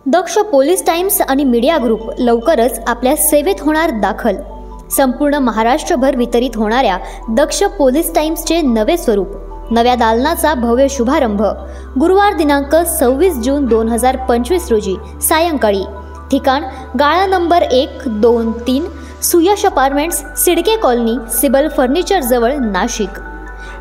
दक्ष police times आणि media group लवकरच आपल्या सेवेत होणार दाखल। संपूर्ण महाराष्ट्रभर वितरित होणाऱ्या दक्ष पोलीस टाइम्सचे नवे स्वरूप, नव्या दालनाचा भव्य शुभारंभ गुरुवार दिनांक 26 जून 2025 रोजी सायंकाळी। ठिकाण गाळा number 1, 2, 3 Suyash apartments, CIDCO colony, Sibal furniture जवळ, नाशिक।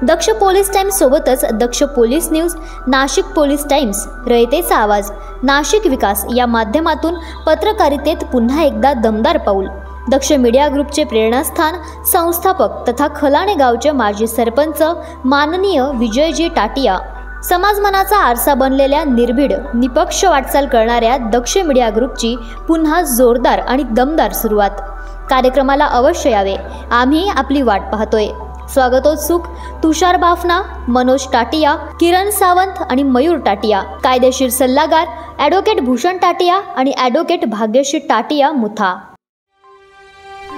दक्ष पोलीस टाइम्स सोबतच Daksh police news, Nashik police times, रयतेचा आवाज, नाशिक विकास या माध्यमातून पत्रकारितेत पुन्हा एकदा दमदार पाऊल। दक्ष मीडिया ग्रुपचे प्रेरणास्थान, संस्थापक तथा खलाणे गावचे माजी सरपंच माननीय विजयजी टाटिया, समाजमनाचा आरसा बनलेल्या निर्भीड निपक्ष वाटचाल करणाऱ्या दक्ष मीडिया ग्रुपची पुन्हा जोरदार आणि दमदार सुरुवात। कार्यक्रमाला अवश्य यावे, आम्ही आपली वाट पाहतोय। स्वागतोत्सुक तुषार बाफना, मनोज टाटिया, किरण सावंत आणि मयूर टाटिया। कायदेशीर सल्लागार ॲडव्होकेट भूषण टाटिया आणि ॲडव्होकेट भाग्यश्री टाटिया मुथा।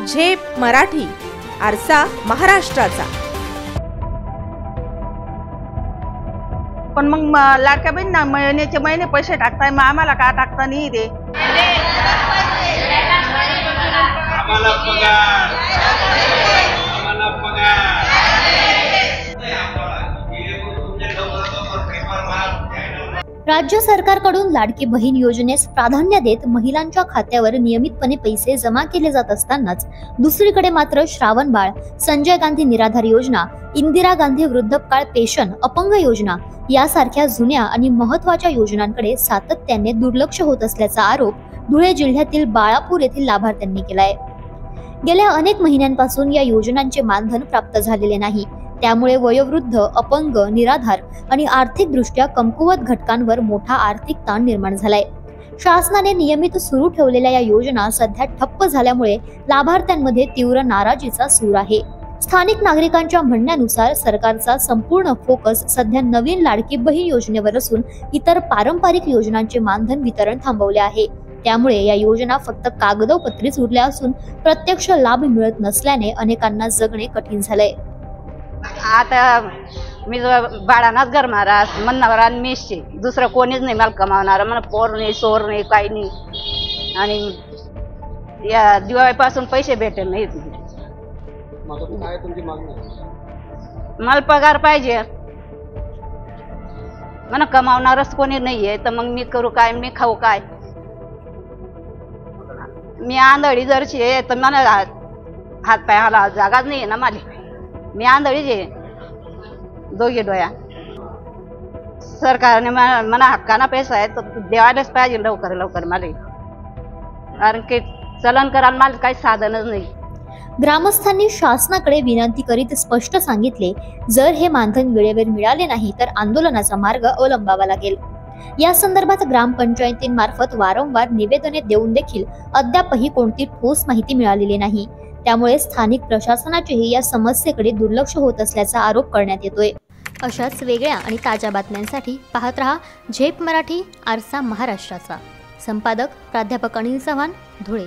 झेप मराठी, आरसा महाराष्ट्राचा। पण मग लाडक्या बहिणींना महिन्याचे महिने पैसे टाकताय, मग आम्हाला का टाकता नाही ते? राज्य सरकारकडून लाडकी बहीण योजनेस प्राधान्य देत महिलांच्या खात्यावर नियमितपणे पैसे जमा केले जात असतानाच दुसरीकडे मात्र श्रावण बाळ, संजय गांधी निराधार योजना, इंदिरा गांधी वृद्धकाळ पेन्शन, अपंग योजना यासारख्या जुन्या आणि महत्त्वाच्या योजनांकडे सातत्याने दुर्लक्ष होत असल्याचा आरोप धुळे जिल्ह्यातील बाळापूर येथील लाभार्थ्यांनी केलाय। गेल्या अनेक महिन्यांपासून या योजनांचे मानधन प्राप्त झालेले नाही, त्यामुळे वयोवृद्ध, अपंग, निराधार आणि आर्थिकदृष्ट्या कमकुवत घटकांवर मोठा आर्थिक ताण निर्माण झालाय। शासनाने नियमित सुरू ठेवलेल्या या योजना सध्या ठप्प झाल्यामुळे लाभार्थ्यांमध्ये तीव्र नाराजीचा सूर आहे। स्थानिक नागरिकांच्या म्हणण्यानुसार सरकारचा संपूर्ण फोकस सध्या नवीन लाडकी बहीण योजनेवर असून इतर पारंपरिक योजनांचे मानधन वितरण थांबवले आहे। त्यामुळे या योजना फक्त कागदोपत्रीच उरल्या असून प्रत्यक्ष लाभ मिळत नसल्याने अनेकांना जगणे कठीण झालंय। आता मी बाळानाच घर मारा म्हणणार आणि मेसचे दुसरं कोणीच नाही मला कमावणार, मला पोर नाही, सोर नाही, काही नाही आणि या दिवाळीपासून पैसे भेटत नाहीत। मला पगार पाहिजे, मला कमावणारच कोणी नाहीये, तर मग मी करू काय, मी खाऊ काय? मी आंधळी जरशी आहे तर मला हात पायाला जागाच नाही ना मला, मी आंधळीच आहे दोघे डोळ्या। सरकारने मला हक्काना पैसा आहे तर द्यायलाच पाहिजे लवकर लवकर मला, कारण की चलन करायला मला काही साधनच नाही। ग्रामस्थांनी शासनाकडे विनंती करीत स्पष्ट सांगितले, जर हे मानधन वेळेवर मिळाले नाही तर आंदोलनाचा मार्ग अवलंबावा लागेल। या संदर्भात ग्रामपंचायतींमार्फत वारंवार निवेदने देऊन देखील अद्यापही कोणती ठोस माहिती मिळालेली नाही, त्यामुळे स्थानिक प्रशासनाचेही या समस्येकडे दुर्लक्ष होत असल्याचा आरोप करण्यात येतोय। अशाच वेगळ्या आणि ताज्या बातम्यांसाठी पाहत रहा झेप मराठी, आरसा महाराष्ट्राचा। संपादक प्राध्यापक अनिल चव्हाण, धुळे।